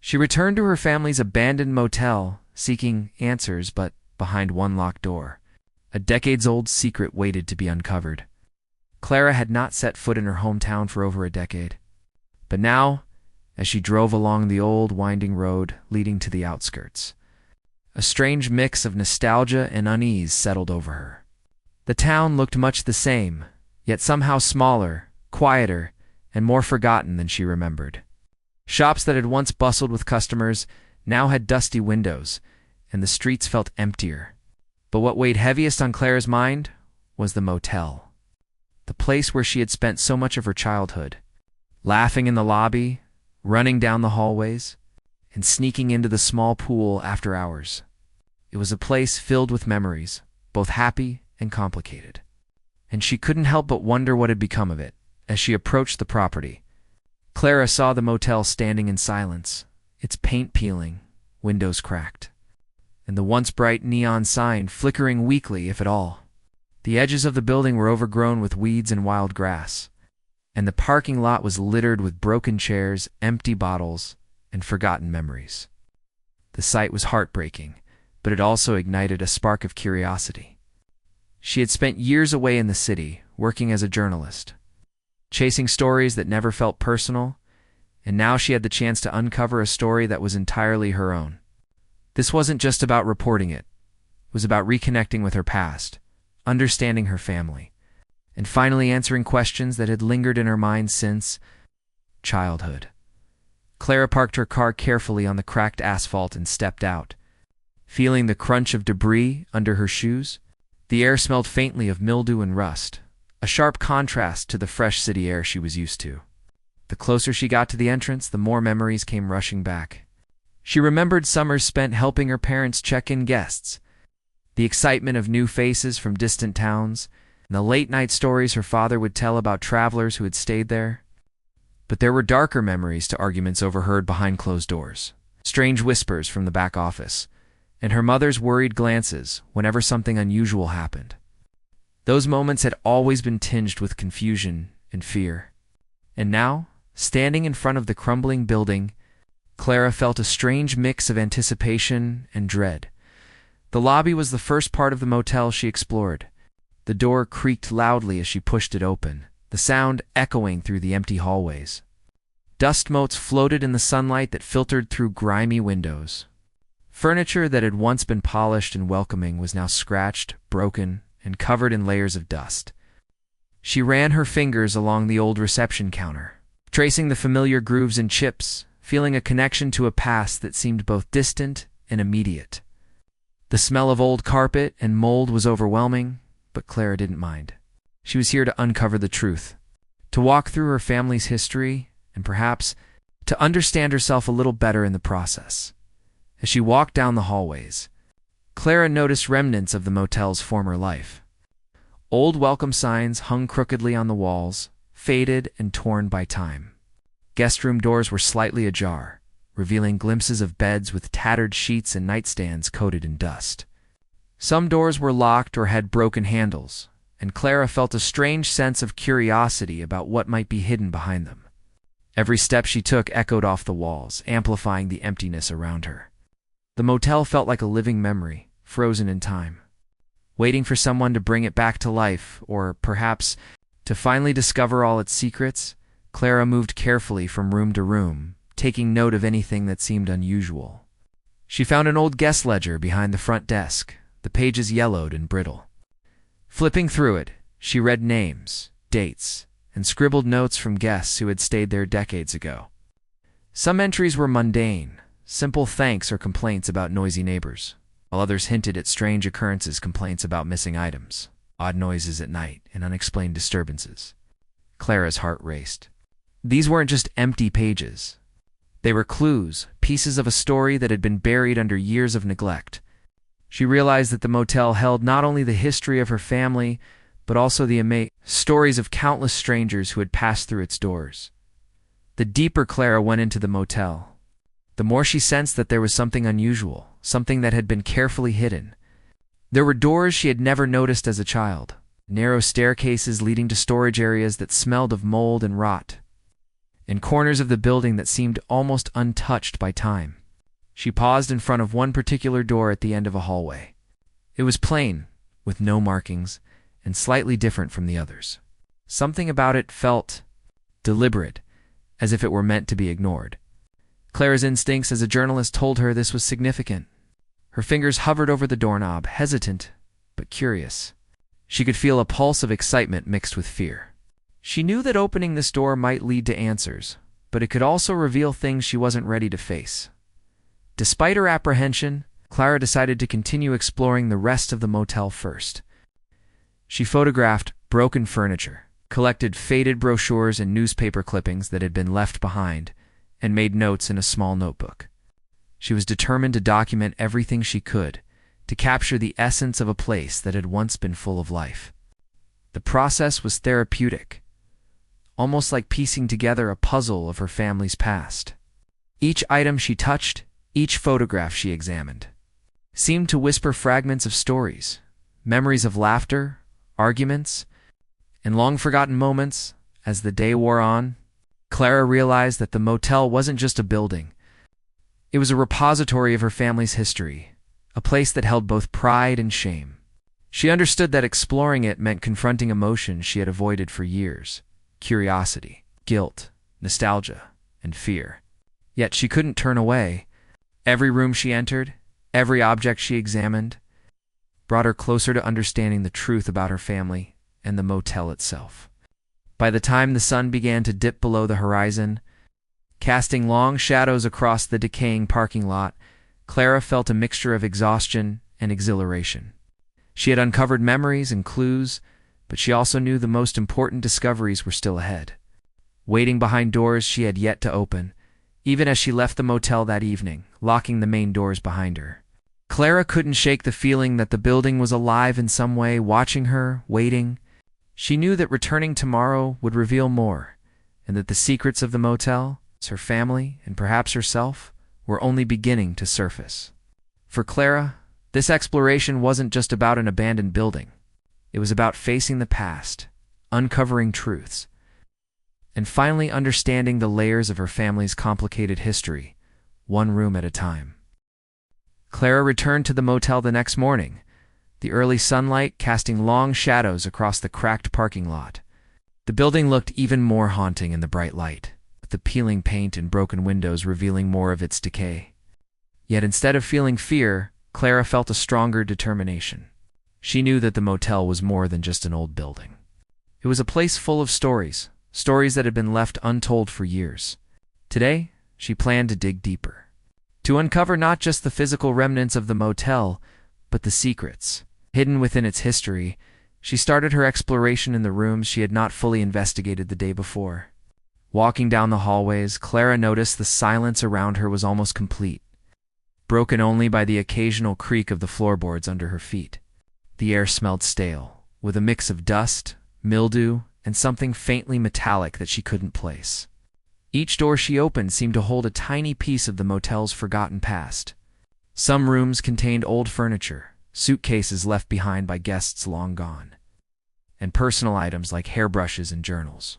She returned to her family's abandoned motel, seeking answers, but behind one locked door, a decades-old secret waited to be uncovered. Clara had not set foot in her hometown for over a decade. But now, as she drove along the old winding road leading to the outskirts, a strange mix of nostalgia and unease settled over her. The town looked much the same, yet somehow smaller, quieter, and more forgotten than she remembered. Shops that had once bustled with customers now had dusty windows, and the streets felt emptier. But what weighed heaviest on Clara's mind was the motel, the place where she had spent so much of her childhood, laughing in the lobby, running down the hallways, and sneaking into the small pool after hours. It was a place filled with memories, both happy and complicated, and she couldn't help but wonder what had become of it. As she approached the property, Clara saw the motel standing in silence, its paint peeling, windows cracked, and the once bright neon sign flickering weakly, if at all. The edges of the building were overgrown with weeds and wild grass, and the parking lot was littered with broken chairs, empty bottles, and forgotten memories. The sight was heartbreaking, but it also ignited a spark of curiosity. She had spent years away in the city, working as a journalist, chasing stories that never felt personal, and now she had the chance to uncover a story that was entirely her own. This wasn't just about reporting it. It was about reconnecting with her past, understanding her family, and finally answering questions that had lingered in her mind since childhood. Clara parked her car carefully on the cracked asphalt and stepped out. Feeling the crunch of debris under her shoes, the air smelled faintly of mildew and rust, a sharp contrast to the fresh city air she was used to. The closer she got to the entrance, the more memories came rushing back. She remembered summers spent helping her parents check in guests, the excitement of new faces from distant towns, and the late-night stories her father would tell about travelers who had stayed there. But there were darker memories to arguments overheard behind closed doors, strange whispers from the back office, and her mother's worried glances whenever something unusual happened. Those moments had always been tinged with confusion and fear. And now, standing in front of the crumbling building, Clara felt a strange mix of anticipation and dread. The lobby was the first part of the motel she explored. The door creaked loudly as she pushed it open, the sound echoing through the empty hallways. Dust motes floated in the sunlight that filtered through grimy windows. Furniture that had once been polished and welcoming was now scratched, broken, and covered in layers of dust. She ran her fingers along the old reception counter, tracing the familiar grooves and chips, feeling a connection to a past that seemed both distant and immediate. The smell of old carpet and mold was overwhelming, but Clara didn't mind. She was here to uncover the truth, to walk through her family's history, and perhaps to understand herself a little better in the process. As she walked down the hallways, Clara noticed remnants of the motel's former life. Old welcome signs hung crookedly on the walls, faded and torn by time. Guest room doors were slightly ajar, revealing glimpses of beds with tattered sheets and nightstands coated in dust. Some doors were locked or had broken handles, and Clara felt a strange sense of curiosity about what might be hidden behind them. Every step she took echoed off the walls, amplifying the emptiness around her. The motel felt like a living memory, frozen in time, waiting for someone to bring it back to life, or perhaps to finally discover all its secrets. Clara moved carefully from room to room, taking note of anything that seemed unusual. She found an old guest ledger behind the front desk, the pages yellowed and brittle. Flipping through it, she read names, dates, and scribbled notes from guests who had stayed there decades ago. Some entries were mundane, simple thanks or complaints about noisy neighbors, while others hinted at strange occurrences, complaints about missing items, odd noises at night, and unexplained disturbances. Clara's heart raced. These weren't just empty pages. They were clues, pieces of a story that had been buried under years of neglect. She realized that the motel held not only the history of her family, but also the stories of countless strangers who had passed through its doors. The deeper Clara went into the motel, the more she sensed that there was something unusual, something that had been carefully hidden. There were doors she had never noticed as a child, narrow staircases leading to storage areas that smelled of mold and rot, and corners of the building that seemed almost untouched by time. She paused in front of one particular door at the end of a hallway. It was plain, with no markings, and slightly different from the others. Something about it felt deliberate, as if it were meant to be ignored. Clara's instincts as a journalist told her this was significant. Her fingers hovered over the doorknob, hesitant but curious. She could feel a pulse of excitement mixed with fear. She knew that opening this door might lead to answers, but it could also reveal things she wasn't ready to face. Despite her apprehension, Clara decided to continue exploring the rest of the motel first. She photographed broken furniture, collected faded brochures and newspaper clippings that had been left behind, and made notes in a small notebook. She was determined to document everything she could, to capture the essence of a place that had once been full of life. The process was therapeutic, almost like piecing together a puzzle of her family's past. Each item she touched, each photograph she examined, seemed to whisper fragments of stories, memories of laughter, arguments, and long-forgotten moments. As the day wore on, Clara realized that the motel wasn't just a building. It was a repository of her family's history, a place that held both pride and shame. She understood that exploring it meant confronting emotions she had avoided for years: curiosity, guilt, nostalgia, and fear. Yet she couldn't turn away. Every room she entered, every object she examined, brought her closer to understanding the truth about her family and the motel itself. By the time the sun began to dip below the horizon, casting long shadows across the decaying parking lot, Clara felt a mixture of exhaustion and exhilaration. She had uncovered memories and clues, but she also knew the most important discoveries were still ahead, waiting behind doors she had yet to open, even as she left the motel that evening, locking the main doors behind her. Clara couldn't shake the feeling that the building was alive in some way, watching her, waiting. She knew that returning tomorrow would reveal more, and that the secrets of the motel, her family, and perhaps herself, were only beginning to surface. For Clara, this exploration wasn't just about an abandoned building. It was about facing the past, uncovering truths, and finally understanding the layers of her family's complicated history, one room at a time. Clara returned to the motel the next morning, the early sunlight casting long shadows across the cracked parking lot. The building looked even more haunting in the bright light, with the peeling paint and broken windows revealing more of its decay. Yet instead of feeling fear, Clara felt a stronger determination. She knew that the motel was more than just an old building. It was a place full of stories, stories that had been left untold for years. Today, she planned to dig deeper, to uncover not just the physical remnants of the motel, but the secrets hidden within its history. She started her exploration in the rooms she had not fully investigated the day before. Walking down the hallways, Clara noticed the silence around her was almost complete, broken only by the occasional creak of the floorboards under her feet. The air smelled stale, with a mix of dust, mildew, and something faintly metallic that she couldn't place. Each door she opened seemed to hold a tiny piece of the motel's forgotten past. Some rooms contained old furniture, suitcases left behind by guests long gone, and personal items like hairbrushes and journals.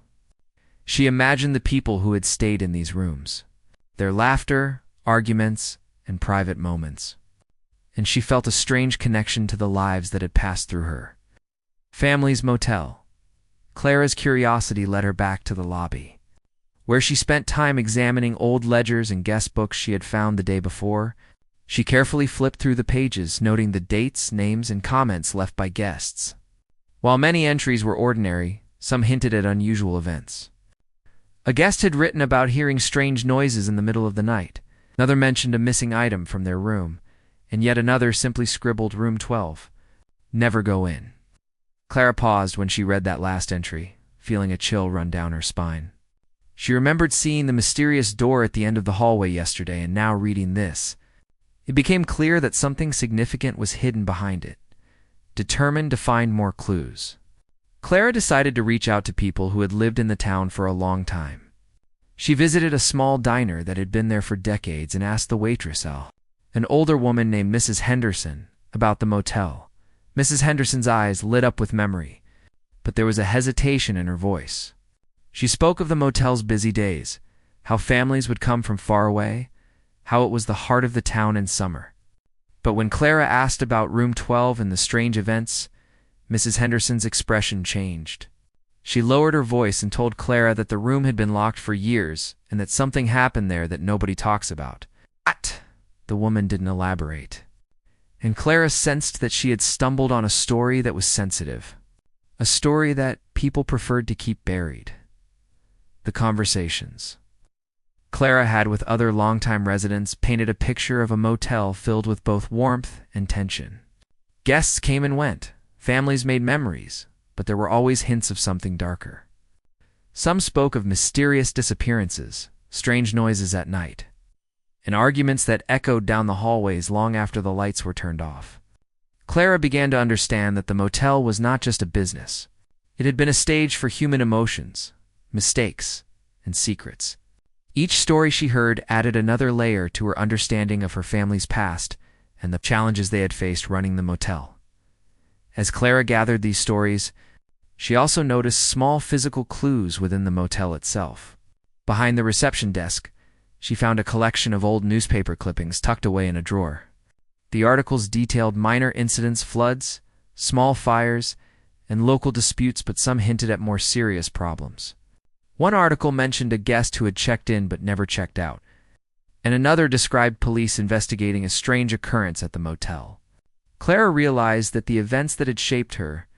She imagined the people who had stayed in these rooms, their laughter, arguments, and private moments, and she felt a strange connection to the lives that had passed through her. Family's motel. Clara's curiosity led her back to the lobby, where she spent time examining old ledgers and guest books she had found the day before. She carefully flipped through the pages, noting the dates, names, and comments left by guests. While many entries were ordinary, some hinted at unusual events. A guest had written about hearing strange noises in the middle of the night. Another mentioned a missing item from their room, and yet another simply scribbled Room 12. Never go in. Clara paused when she read that last entry, feeling a chill run down her spine. She remembered seeing the mysterious door at the end of the hallway yesterday, and now reading this. It became clear that something significant was hidden behind it. Determined to find more clues, Clara decided to reach out to people who had lived in the town for a long time. She visited a small diner that had been there for decades and asked the waitress, an older woman named Mrs. Henderson, about the motel. Mrs. Henderson's eyes lit up with memory, but there was a hesitation in her voice. She spoke of the motel's busy days, how families would come from far away, how it was the heart of the town in summer. But when Clara asked about room 12 and the strange events, Mrs. Henderson's expression changed. She lowered her voice and told Clara that the room had been locked for years and that something happened there that nobody talks about. What? The woman didn't elaborate. And Clara sensed that she had stumbled on a story that was sensitive, a story that people preferred to keep buried. The conversations Clara had with other longtime residents painted a picture of a motel filled with both warmth and tension. Guests came and went, families made memories, but there were always hints of something darker. Some spoke of mysterious disappearances, strange noises at night, and arguments that echoed down the hallways long after the lights were turned off. Clara began to understand that the motel was not just a business. It had been a stage for human emotions, mistakes, and secrets. Each story she heard added another layer to her understanding of her family's past and the challenges they had faced running the motel. As Clara gathered these stories, she also noticed small physical clues within the motel itself. Behind the reception desk, she found a collection of old newspaper clippings tucked away in a drawer. The articles detailed minor incidents, floods, small fires, and local disputes, but some hinted at more serious problems. One article mentioned a guest who had checked in but never checked out, and another described police investigating a strange occurrence at the motel. Clara realized that the events that had shaped her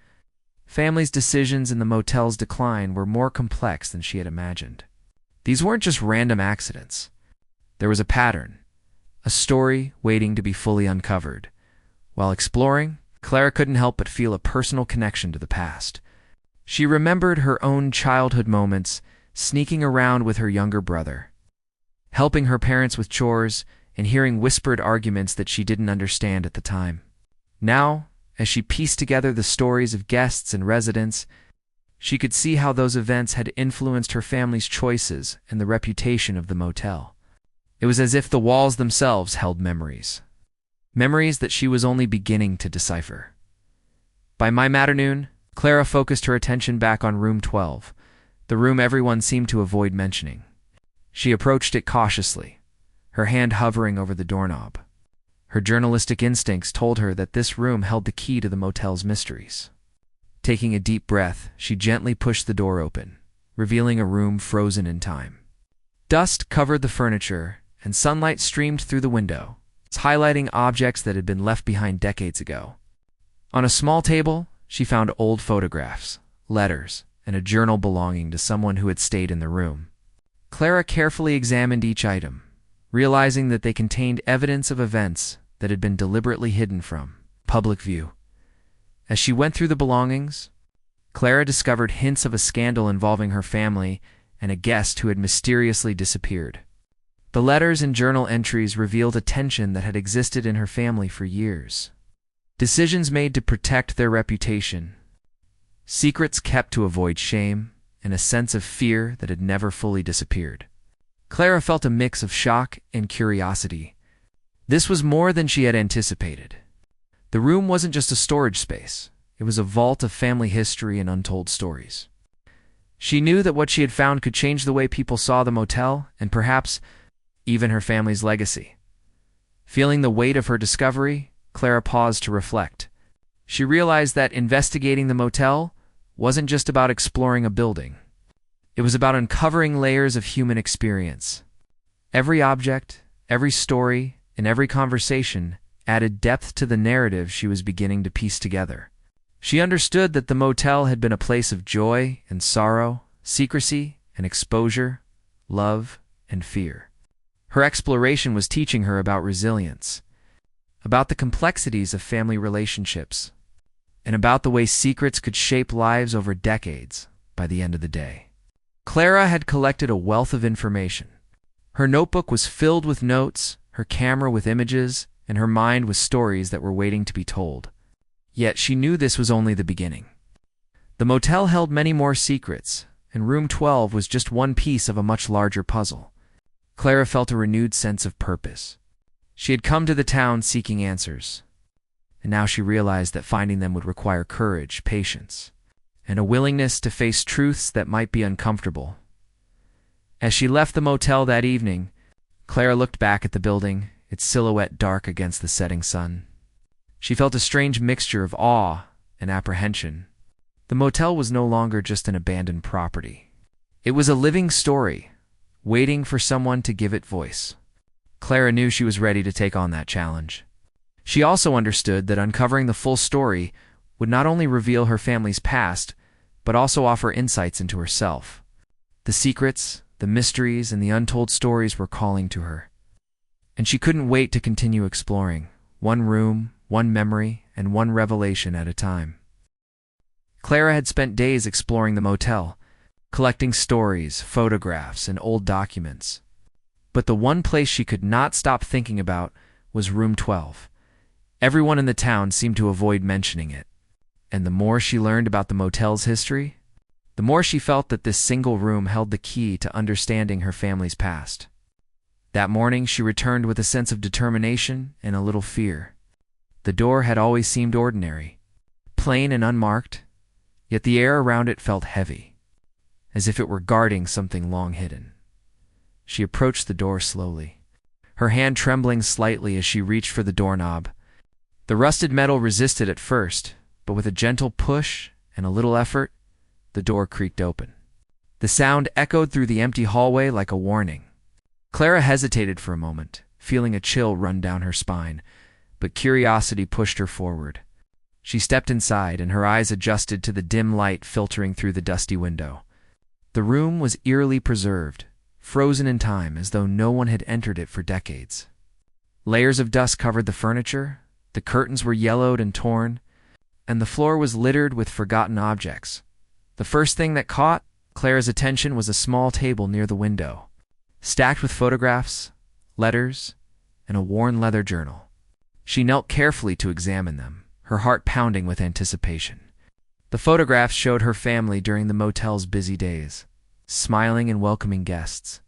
family's decisions and the motel's decline were more complex than she had imagined. These weren't just random accidents. There was a pattern, a story waiting to be fully uncovered. While exploring, Clara couldn't help but feel a personal connection to the past. She remembered her own childhood moments, sneaking around with her younger brother, helping her parents with chores, and hearing whispered arguments that she didn't understand at the time. Now, as she pieced together the stories of guests and residents, she could see how those events had influenced her family's choices and the reputation of the motel. It was as if the walls themselves held memories. Memories that she was only beginning to decipher. By mid-afternoon, Clara focused her attention back on room 12, the room everyone seemed to avoid mentioning. She approached it cautiously, her hand hovering over the doorknob. Her journalistic instincts told her that this room held the key to the motel's mysteries. Taking a deep breath, she gently pushed the door open, revealing a room frozen in time. Dust covered the furniture, and sunlight streamed through the window, highlighting objects that had been left behind decades ago. On a small table, she found old photographs, letters, and a journal belonging to someone who had stayed in the room. Clara carefully examined each item, realizing that they contained evidence of events that had been deliberately hidden from public view. As she went through the belongings, Clara discovered hints of a scandal involving her family and a guest who had mysteriously disappeared. The letters and journal entries revealed a tension that had existed in her family for years. Decisions made to protect their reputation, secrets kept to avoid shame, and a sense of fear that had never fully disappeared. Clara felt a mix of shock and curiosity. This was more than she had anticipated. The room wasn't just a storage space. It was a vault of family history and untold stories. She knew that what she had found could change the way people saw the motel and perhaps even her family's legacy. Feeling the weight of her discovery, Clara paused to reflect. She realized that investigating the motel wasn't just about exploring a building. It was about uncovering layers of human experience. Every object, every story, and every conversation added depth to the narrative she was beginning to piece together. She understood that the motel had been a place of joy and sorrow, secrecy and exposure, love and fear. Her exploration was teaching her about resilience, about the complexities of family relationships, and about the way secrets could shape lives over decades by the end of the day. Clara had collected a wealth of information. Her notebook was filled with notes, her camera with images, and her mind with stories that were waiting to be told. Yet she knew this was only the beginning. The motel held many more secrets, and room 12 was just one piece of a much larger puzzle. Clara felt a renewed sense of purpose. She had come to the town seeking answers, and now she realized that finding them would require courage, patience, and a willingness to face truths that might be uncomfortable. As she left the motel that evening, Clara looked back at the building, its silhouette dark against the setting sun. She felt a strange mixture of awe and apprehension. The motel was no longer just an abandoned property. It was a living story, waiting for someone to give it voice. Clara knew she was ready to take on that challenge. She also understood that uncovering the full story would not only reveal her family's past, but also offer insights into herself. The secrets, the mysteries, and the untold stories were calling to her. And she couldn't wait to continue exploring, one room, one memory, and one revelation at a time. Clara had spent days exploring the motel, collecting stories, photographs, and old documents. But the one place she could not stop thinking about was room 12. Everyone in the town seemed to avoid mentioning it. And the more she learned about the motel's history, the more she felt that this single room held the key to understanding her family's past. That morning she returned with a sense of determination and a little fear. The door had always seemed ordinary, plain and unmarked, yet the air around it felt heavy, as if it were guarding something long hidden. She approached the door slowly, her hand trembling slightly as she reached for the doorknob. The rusted metal resisted at first, but with a gentle push and a little effort, the door creaked open. The sound echoed through the empty hallway like a warning. Clara hesitated for a moment, feeling a chill run down her spine, but curiosity pushed her forward. She stepped inside, and her eyes adjusted to the dim light filtering through the dusty window. The room was eerily preserved, frozen in time as though no one had entered it for decades. Layers of dust covered the furniture, the curtains were yellowed and torn, and the floor was littered with forgotten objects. The first thing that caught Clara's attention was a small table near the window, stacked with photographs, letters, and a worn leather journal. She knelt carefully to examine them, her heart pounding with anticipation. The photographs showed her family during the motel's busy days, smiling and welcoming guests.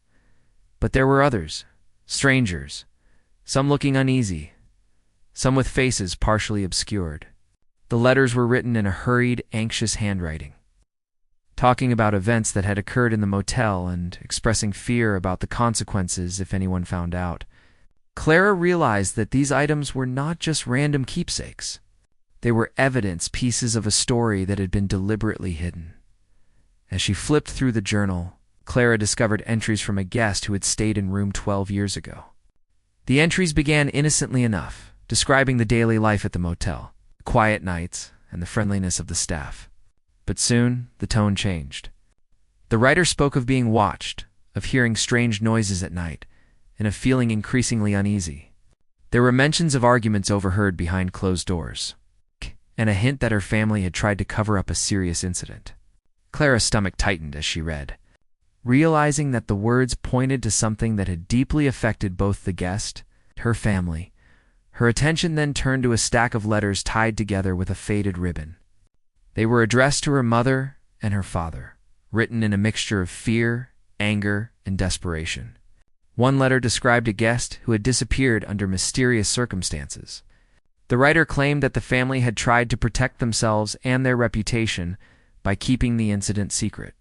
But there were others, strangers, some looking uneasy, some with faces partially obscured. The letters were written in a hurried, anxious handwriting, talking about events that had occurred in the motel and expressing fear about the consequences if anyone found out. Clara realized that these items were not just random keepsakes. They were evidence, pieces of a story that had been deliberately hidden. As she flipped through the journal, Clara discovered entries from a guest who had stayed in room 12 years ago. The entries began innocently enough, describing the daily life at the motel, the quiet nights, and the friendliness of the staff. But soon, the tone changed. The writer spoke of being watched, of hearing strange noises at night, and of feeling increasingly uneasy. There were mentions of arguments overheard behind closed doors, and a hint that her family had tried to cover up a serious incident. Clara's stomach tightened as she read, realizing that the words pointed to something that had deeply affected both the guest and her family. Her attention then turned to a stack of letters tied together with a faded ribbon. They were addressed to her mother and her father, written in a mixture of fear, anger, and desperation. One letter described a guest who had disappeared under mysterious circumstances. The writer claimed that the family had tried to protect themselves and their reputation by keeping the incident secret.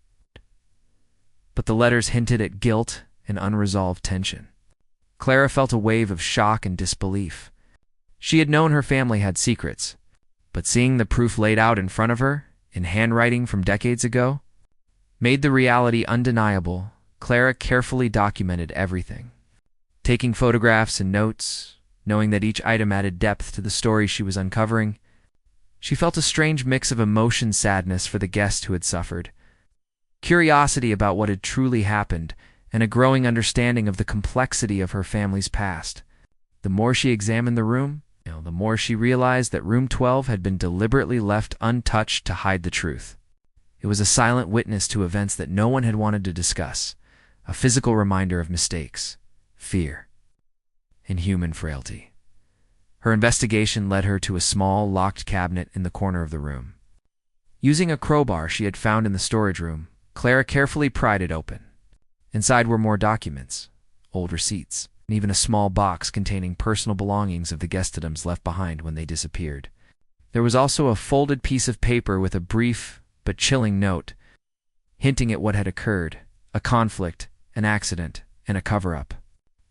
But the letters hinted at guilt and unresolved tension. Clara felt a wave of shock and disbelief. She had known her family had secrets, but seeing the proof laid out in front of her, in handwriting from decades ago, made the reality undeniable. Clara carefully documented everything, taking photographs and notes, knowing that each item added depth to the story she was uncovering. She felt a strange mix of emotion, sadness for the guest who had suffered, curiosity about what had truly happened, and a growing understanding of the complexity of her family's past. The more she examined the room, the more she realized that room 12 had been deliberately left untouched to hide the truth. It was a silent witness to events that no one had wanted to discuss, a physical reminder of mistakes, fear, and human frailty. Her investigation led her to a small, locked cabinet in the corner of the room. Using a crowbar she had found in the storage room, Clara carefully pried it open. Inside were more documents, old receipts, and even a small box containing personal belongings of the guestedums left behind when they disappeared. There was also a folded piece of paper with a brief, but chilling note, hinting at what had occurred: a conflict, an accident, and a cover-up.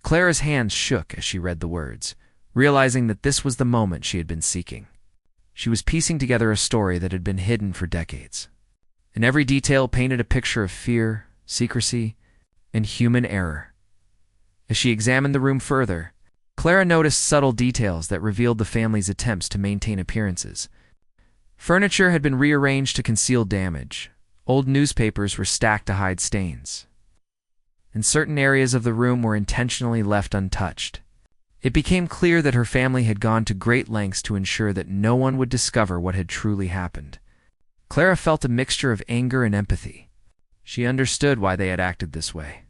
Clara's hands shook as she read the words, realizing that this was the moment she had been seeking. She was piecing together a story that had been hidden for decades, and every detail painted a picture of fear, secrecy, and human error. As she examined the room further, Clara noticed subtle details that revealed the family's attempts to maintain appearances. Furniture had been rearranged to conceal damage. Old newspapers were stacked to hide stains, and certain areas of the room were intentionally left untouched. It became clear that her family had gone to great lengths to ensure that no one would discover what had truly happened. Clara felt a mixture of anger and empathy. She understood why they had acted this way,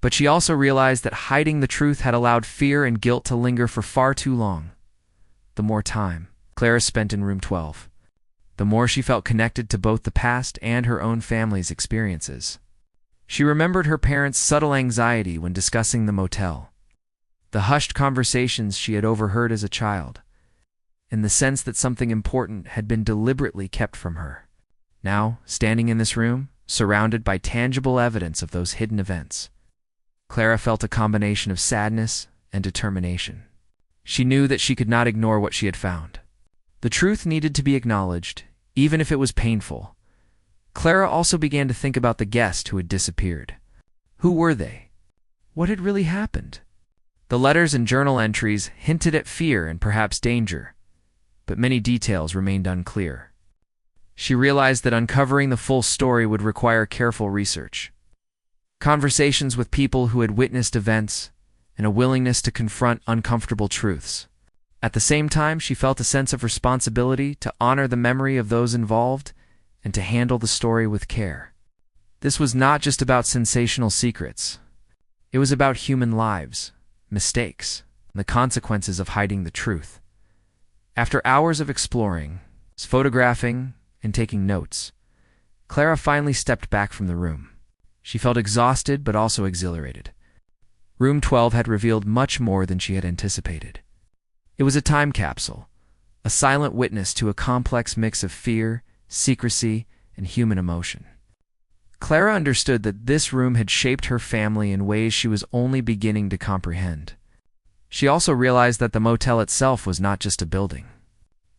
but she also realized that hiding the truth had allowed fear and guilt to linger for far too long. The more time Clara spent in room 12, the more she felt connected to both the past and her own family's experiences. She remembered her parents' subtle anxiety when discussing the motel, the hushed conversations she had overheard as a child, and the sense that something important had been deliberately kept from her. Now, standing in this room, surrounded by tangible evidence of those hidden events, Clara felt a combination of sadness and determination. She knew that she could not ignore what she had found. The truth needed to be acknowledged, even if it was painful. Clara also began to think about the guest who had disappeared. Who were they? What had really happened? The letters and journal entries hinted at fear and perhaps danger, but many details remained unclear. She realized that uncovering the full story would require careful research, conversations with people who had witnessed events, and a willingness to confront uncomfortable truths. At the same time, she felt a sense of responsibility to honor the memory of those involved and to handle the story with care. This was not just about sensational secrets. It was about human lives, mistakes, and the consequences of hiding the truth. After hours of exploring, photographing, and taking notes, Clara finally stepped back from the room. She felt exhausted but also exhilarated. Room 12 had revealed much more than she had anticipated. It was a time capsule, a silent witness to a complex mix of fear, secrecy, and human emotion. Clara understood that this room had shaped her family in ways she was only beginning to comprehend. She also realized that the motel itself was not just a building.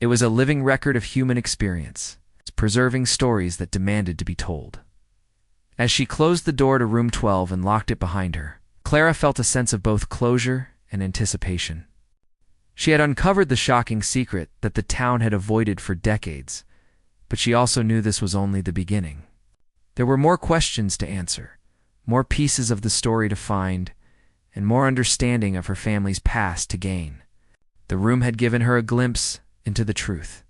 It was a living record of human experience, preserving stories that demanded to be told. As she closed the door to room 12 and locked it behind her, Clara felt a sense of both closure and anticipation. She had uncovered the shocking secret that the town had avoided for decades, but she also knew this was only the beginning. There were more questions to answer, more pieces of the story to find, and more understanding of her family's past to gain. The room had given her a glimpse into the truth,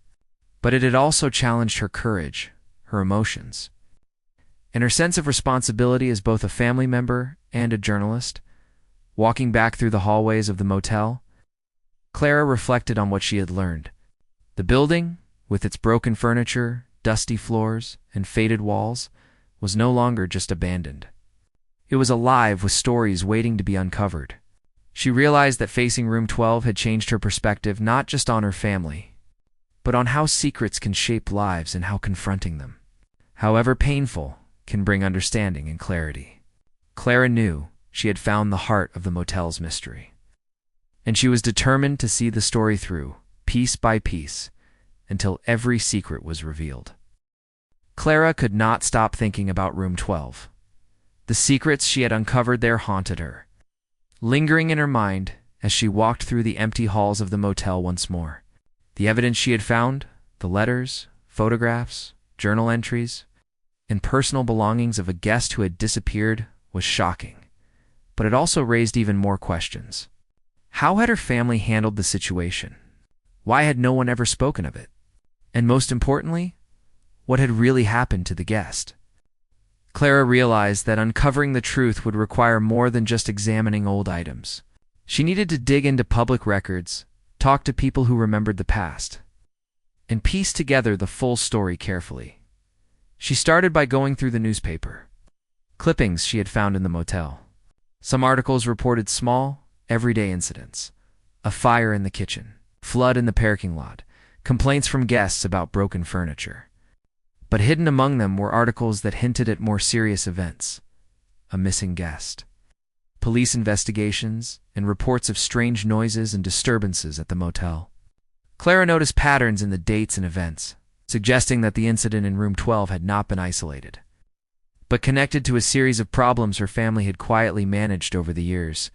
but it had also challenged her courage, her emotions, and her sense of responsibility as both a family member and a journalist. Walking back through the hallways of the motel, Clara reflected on what she had learned. The building, with its broken furniture, dusty floors, and faded walls, was no longer just abandoned. It was alive with stories waiting to be uncovered. She realized that facing room 12 had changed her perspective not just on her family, but on how secrets can shape lives and how confronting them, however painful, can bring understanding and clarity. Clara knew she had found the heart of the motel's mystery, and she was determined to see the story through, piece by piece, until every secret was revealed. Clara could not stop thinking about room 12. The secrets she had uncovered there haunted her, lingering in her mind as she walked through the empty halls of the motel once more. The evidence she had found, the letters, photographs, journal entries, and personal belongings of a guest who had disappeared, was shocking, but it also raised even more questions. How had her family handled the situation? Why had no one ever spoken of it? And most importantly, what had really happened to the guest? Clara realized that uncovering the truth would require more than just examining old items. She needed to dig into public records, talk to people who remembered the past, and piece together the full story carefully. She started by going through the newspaper, clippings she had found in the motel. Some articles reported small, everyday incidents: a fire in the kitchen, flood in the parking lot, complaints from guests about broken furniture. But hidden among them were articles that hinted at more serious events: a missing guest, police investigations, and reports of strange noises and disturbances at the motel. Clara noticed patterns in the dates and events, suggesting that the incident in room 12 had not been isolated, but connected to a series of problems her family had quietly managed over the years.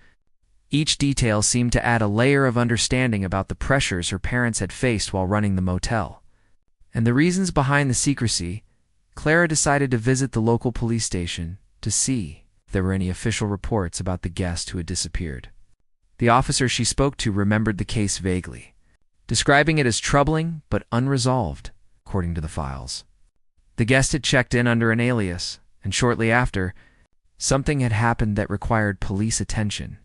Each detail seemed to add a layer of understanding about the pressures her parents had faced while running the motel. And the reasons behind the secrecy, Clara decided to visit the local police station to see if there were any official reports about the guest who had disappeared. The officer she spoke to remembered the case vaguely, describing it as troubling but unresolved, according to the files. The guest had checked in under an alias, and shortly after, something had happened that required police attention.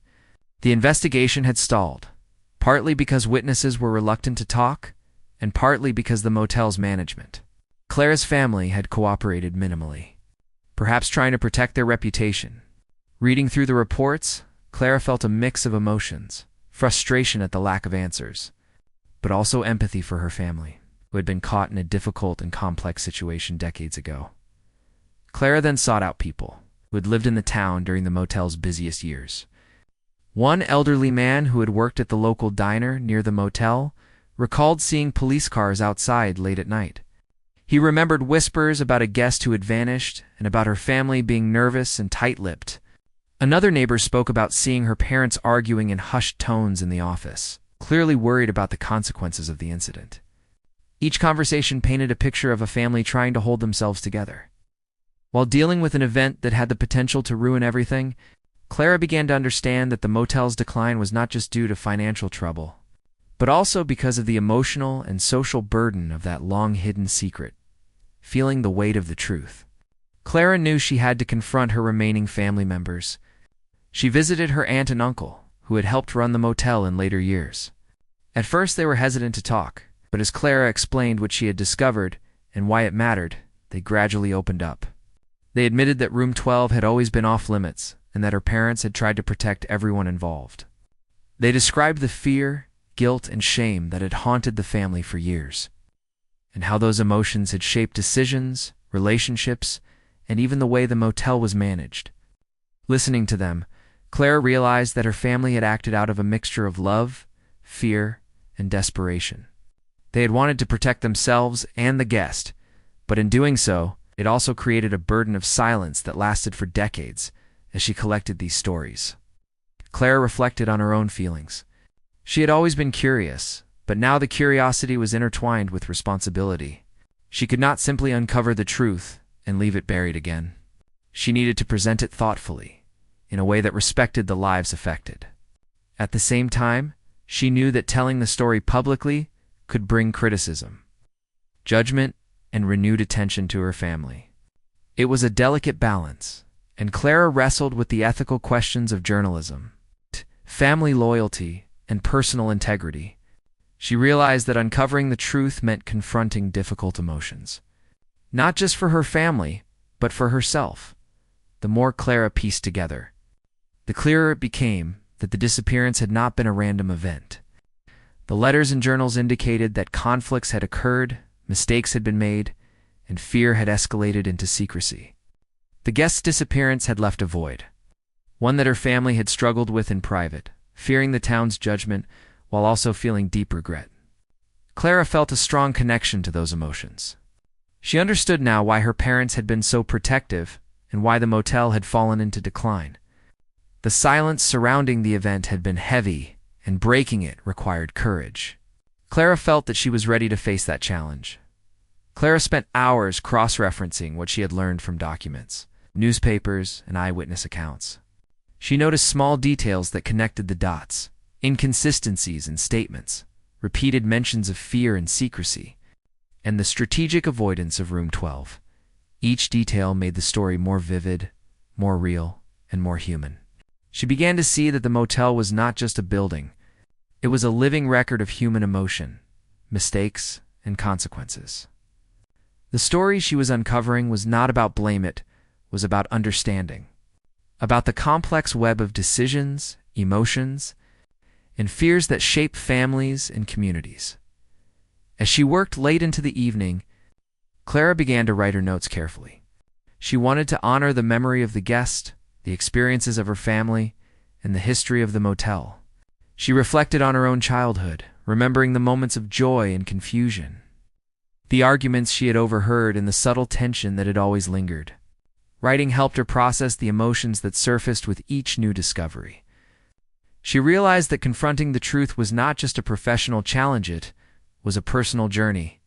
The investigation had stalled, partly because witnesses were reluctant to talk, and partly because the motel's management. Clara's family had cooperated minimally, perhaps trying to protect their reputation. Reading through the reports, Clara felt a mix of emotions: frustration at the lack of answers, but also empathy for her family, who had been caught in a difficult and complex situation decades ago. Clara then sought out people who had lived in the town during the motel's busiest years. One elderly man who had worked at the local diner near the motel recalled seeing police cars outside late at night. He remembered whispers about a guest who had vanished and about her family being nervous and tight-lipped. Another neighbor spoke about seeing her parents arguing in hushed tones in the office, clearly worried about the consequences of the incident. Each conversation painted a picture of a family trying to hold themselves together. While dealing with an event that had the potential to ruin everything, Clara began to understand that the motel's decline was not just due to financial trouble, but also because of the emotional and social burden of that long-hidden secret, feeling the weight of the truth. Clara knew she had to confront her remaining family members. She visited her aunt and uncle, who had helped run the motel in later years. At first they were hesitant to talk, but as Clara explained what she had discovered and why it mattered, they gradually opened up. They admitted that room 12 had always been off-limits and that her parents had tried to protect everyone involved. They described the fear, guilt, and shame that had haunted the family for years, and how those emotions had shaped decisions, relationships, and even the way the motel was managed. Listening to them, Clara realized that her family had acted out of a mixture of love, fear, and desperation. They had wanted to protect themselves and the guest, but in doing so, it also created a burden of silence that lasted for decades as she collected these stories. Clara reflected on her own feelings. She had always been curious, but now the curiosity was intertwined with responsibility. She could not simply uncover the truth and leave it buried again. She needed to present it thoughtfully, in a way that respected the lives affected. At the same time, she knew that telling the story publicly could bring criticism, judgment, and renewed attention to her family. It was a delicate balance, and Clara wrestled with the ethical questions of journalism, family loyalty, and personal integrity. She realized that uncovering the truth meant confronting difficult emotions, not just for her family, but for herself. The more Clara pieced together, the clearer it became that the disappearance had not been a random event. The letters and journals indicated that conflicts had occurred, mistakes had been made, and fear had escalated into secrecy. The guest's disappearance had left a void, one that her family had struggled with in private, fearing the town's judgment while also feeling deep regret. Clara felt a strong connection to those emotions. She understood now why her parents had been so protective and why the motel had fallen into decline. The silence surrounding the event had been heavy, and breaking it required courage. Clara felt that she was ready to face that challenge. Clara spent hours cross-referencing what she had learned from documents, newspapers, and eyewitness accounts. She noticed small details that connected the dots: inconsistencies in statements, repeated mentions of fear and secrecy, and the strategic avoidance of room 12. Each detail made the story more vivid, more real, and more human. She began to see that the motel was not just a building. It was a living record of human emotion, mistakes, and consequences. The story she was uncovering was not about blame, it was about understanding, about the complex web of decisions, emotions, and fears that shape families and communities. As she worked late into the evening, Clara began to write her notes carefully. She wanted to honor the memory of the guest, the experiences of her family, and the history of the motel. She reflected on her own childhood, remembering the moments of joy and confusion, the arguments she had overheard, and the subtle tension that had always lingered. Writing helped her process the emotions that surfaced with each new discovery. She realized that confronting the truth was not just a professional challenge, it was a personal journey,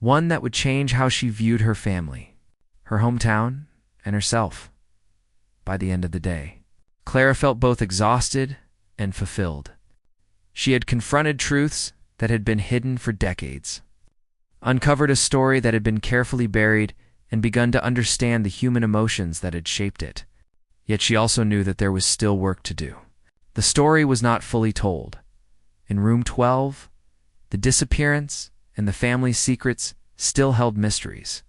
one that would change how she viewed her family, her hometown, and herself. By the end of the day, Clara felt both exhausted and fulfilled. She had confronted truths that had been hidden for decades, uncovered a story that had been carefully buried, and begun to understand the human emotions that had shaped it. Yet she also knew that there was still work to do. The story was not fully told. In room 12, the disappearance and the family's secrets still held mysteries.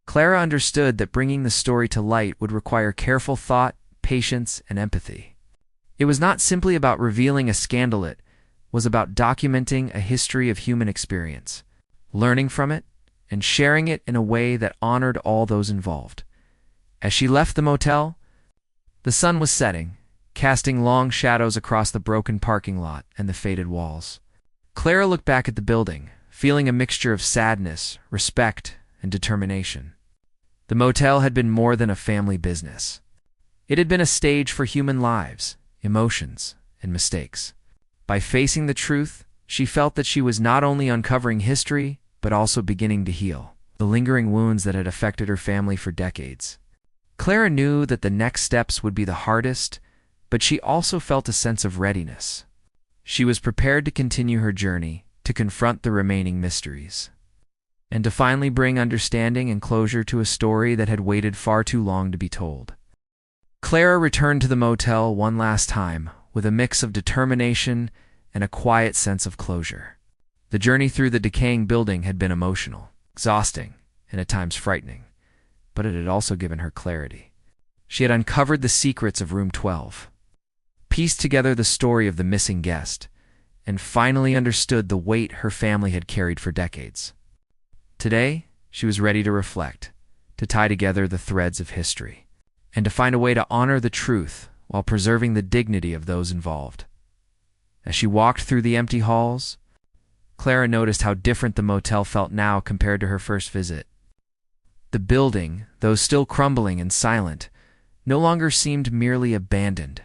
Clara understood that bringing the story to light would require careful thought, patience, and empathy. It was not simply about revealing a scandal, it was about documenting a history of human experience, learning from it, and sharing it in a way that honored all those involved. As she left the motel, the sun was setting, casting long shadows across the broken parking lot and the faded walls. Clara looked back at the building, feeling a mixture of sadness, respect, and determination. The motel had been more than a family business. It had been a stage for human lives, emotions, and mistakes. By facing the truth, she felt that she was not only uncovering history, but also beginning to heal the lingering wounds that had affected her family for decades. Clara knew that the next steps would be the hardest, but she also felt a sense of readiness. She was prepared to continue her journey, to confront the remaining mysteries, and to finally bring understanding and closure to a story that had waited far too long to be told. Clara returned to the motel one last time, with a mix of determination and a quiet sense of closure. The journey through the decaying building had been emotional, exhausting, and at times frightening, but it had also given her clarity. She had uncovered the secrets of room 12, pieced together the story of the missing guest, and finally understood the weight her family had carried for decades. Today, she was ready to reflect, to tie together the threads of history, and to find a way to honor the truth while preserving the dignity of those involved. As she walked through the empty halls, Clara noticed how different the motel felt now compared to her first visit. The building, though still crumbling and silent, no longer seemed merely abandoned.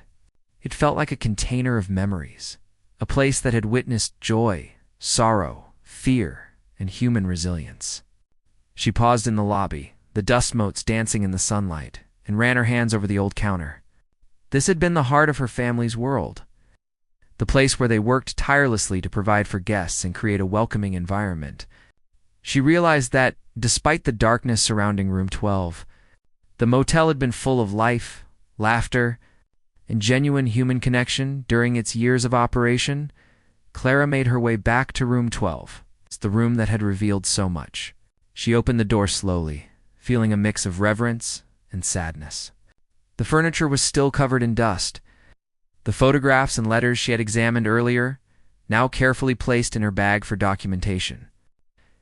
It felt like a container of memories, a place that had witnessed joy, sorrow, fear, and human resilience. She paused in the lobby, the dust motes dancing in the sunlight, and ran her hands over the old counter. This had been the heart of her family's world, the place where they worked tirelessly to provide for guests and create a welcoming environment. She realized that, despite the darkness surrounding room 12, the motel had been full of life, laughter, and genuine human connection during its years of operation. Clara made her way back to room 12. It's the room that had revealed so much. She opened the door slowly, feeling a mix of reverence and sadness. The furniture was still covered in dust. The photographs and letters she had examined earlier, now carefully placed in her bag for documentation.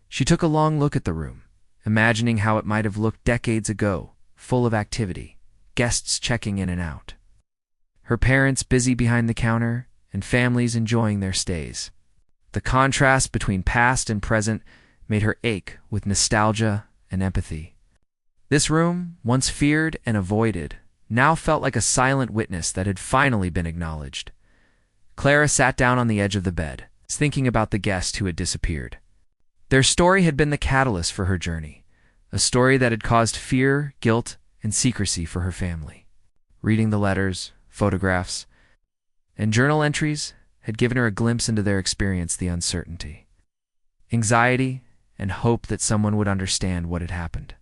She took a long look at the room, imagining how it might have looked decades ago, full of activity, guests checking in and out, her parents busy behind the counter, and families enjoying their stays. The contrast between past and present made her ache with nostalgia and empathy. This room, once feared and avoided, now felt like a silent witness that had finally been acknowledged. Clara sat down on the edge of the bed, thinking about the guest who had disappeared. Their story had been the catalyst for her journey, a story that had caused fear, guilt, and secrecy for her family. Reading the letters, photographs, and journal entries had given her a glimpse into their experience, the uncertainty, anxiety, and hope that someone would understand what had happened.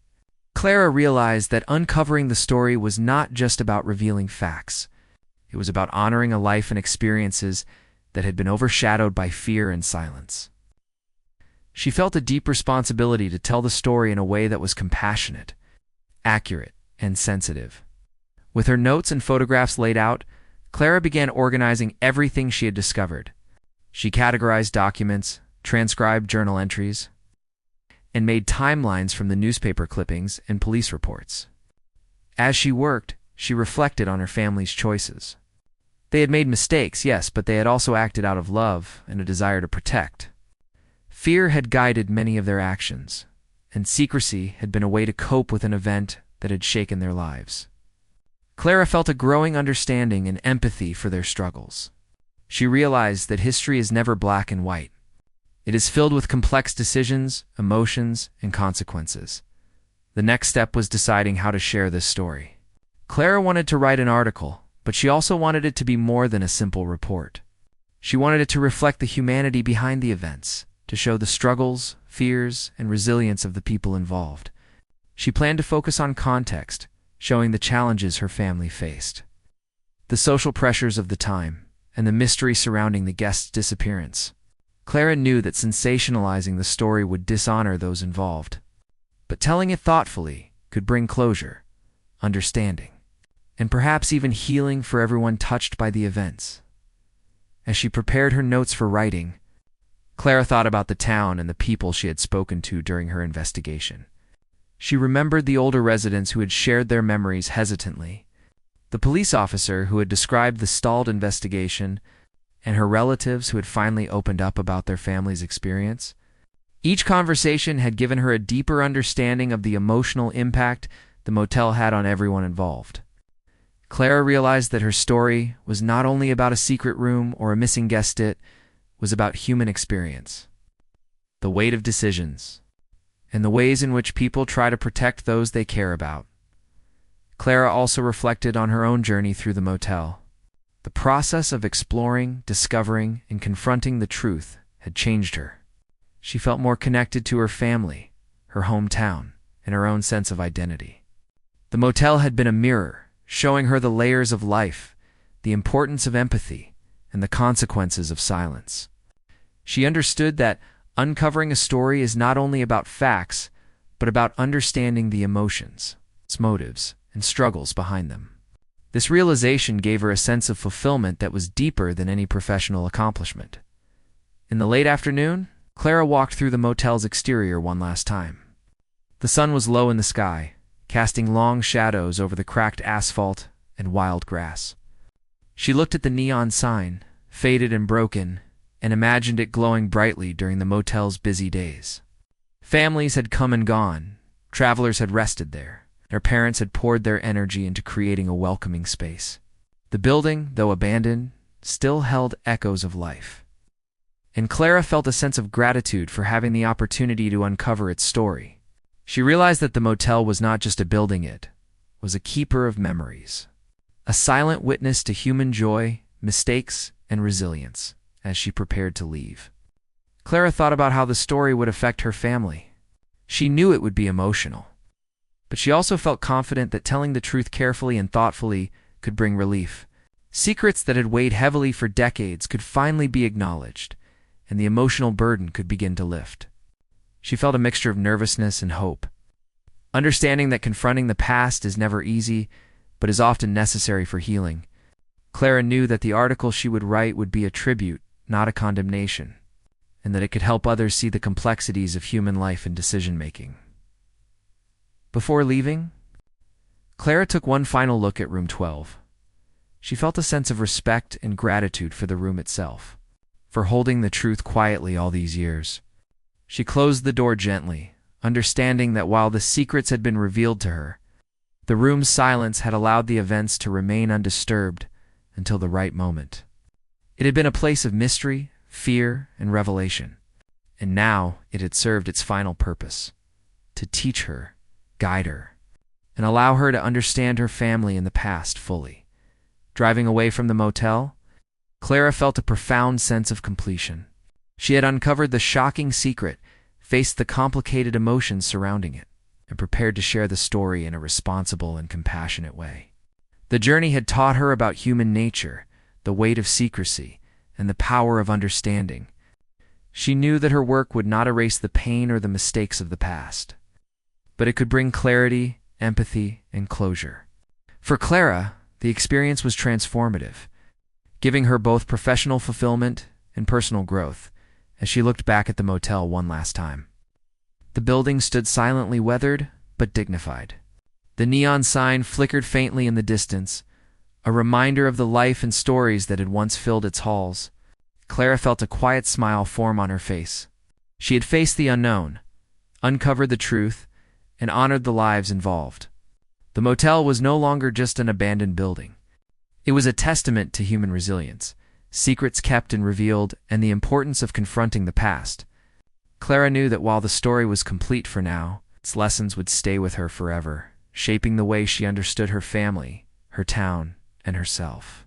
Clara realized that uncovering the story was not just about revealing facts. It was about honoring a life and experiences that had been overshadowed by fear and silence. She felt a deep responsibility to tell the story in a way that was compassionate, accurate, and sensitive. With her notes and photographs laid out, Clara began organizing everything she had discovered. She categorized documents, transcribed journal entries, and made timelines from the newspaper clippings and police reports. As she worked, she reflected on her family's choices. They had made mistakes, yes, but they had also acted out of love and a desire to protect. Fear had guided many of their actions, and secrecy had been a way to cope with an event that had shaken their lives. Clara felt a growing understanding and empathy for their struggles. She realized that history is never black and white. It is filled with complex decisions, emotions, and consequences. The next step was deciding how to share this story. Clara wanted to write an article, but she also wanted it to be more than a simple report. She wanted it to reflect the humanity behind the events, to show the struggles, fears, and resilience of the people involved. She planned to focus on context, showing the challenges her family faced, the social pressures of the time, and the mystery surrounding the guest's disappearance. Clara knew that sensationalizing the story would dishonor those involved, but telling it thoughtfully could bring closure, understanding, and perhaps even healing for everyone touched by the events. As she prepared her notes for writing, Clara thought about the town and the people she had spoken to during her investigation. She remembered the older residents who had shared their memories hesitantly, the police officer who had described the stalled investigation, and her relatives who had finally opened up about their family's experience. Each conversation had given her a deeper understanding of the emotional impact the motel had on everyone involved. Clara realized that her story was not only about a secret room or a missing guest, it was about human experience, the weight of decisions, and the ways in which people try to protect those they care about. Clara also reflected on her own journey through the motel. The process of exploring, discovering, and confronting the truth had changed her. She felt more connected to her family, her hometown, and her own sense of identity. The motel had been a mirror, showing her the layers of life, the importance of empathy, and the consequences of silence. She understood that uncovering a story is not only about facts, but about understanding the emotions, its motives, and struggles behind them. This realization gave her a sense of fulfillment that was deeper than any professional accomplishment. In the late afternoon, Clara walked through the motel's exterior one last time. The sun was low in the sky, casting long shadows over the cracked asphalt and wild grass. She looked at the neon sign, faded and broken, and imagined it glowing brightly during the motel's busy days. Families had come and gone, travelers had rested there. Their parents had poured their energy into creating a welcoming space. The building, though abandoned, still held echoes of life. And Clara felt a sense of gratitude for having the opportunity to uncover its story. She realized that the motel was not just a building, it was a keeper of memories, a silent witness to human joy, mistakes, and resilience as she prepared to leave. Clara thought about how the story would affect her family. She knew it would be emotional, but she also felt confident that telling the truth carefully and thoughtfully could bring relief. Secrets that had weighed heavily for decades could finally be acknowledged, and the emotional burden could begin to lift. She felt a mixture of nervousness and hope, understanding that confronting the past is never easy, but is often necessary for healing. Clara knew that the article she would write would be a tribute, not a condemnation, and that it could help others see the complexities of human life and decision-making. Before leaving, Clara took one final look at room 12. She felt a sense of respect and gratitude for the room itself, for holding the truth quietly all these years. She closed the door gently, understanding that while the secrets had been revealed to her, the room's silence had allowed the events to remain undisturbed until the right moment. It had been a place of mystery, fear, and revelation, and now it had served its final purpose: to teach her, guide her, and allow her to understand her family in the past fully. Driving away from the motel, Clara felt a profound sense of completion. She had uncovered the shocking secret, faced the complicated emotions surrounding it, and prepared to share the story in a responsible and compassionate way. The journey had taught her about human nature, the weight of secrecy, and the power of understanding. She knew that her work would not erase the pain or the mistakes of the past, but it could bring clarity, empathy, and closure. For Clara, the experience was transformative, giving her both professional fulfillment and personal growth as she looked back at the motel one last time. The building stood silently, weathered but dignified. The neon sign flickered faintly in the distance, a reminder of the life and stories that had once filled its halls. Clara felt a quiet smile form on her face. She had faced the unknown, uncovered the truth, and honored the lives involved. The motel was no longer just an abandoned building. It was a testament to human resilience, secrets kept and revealed, and the importance of confronting the past. Clara knew that while the story was complete for now, its lessons would stay with her forever, shaping the way she understood her family, her town, and herself.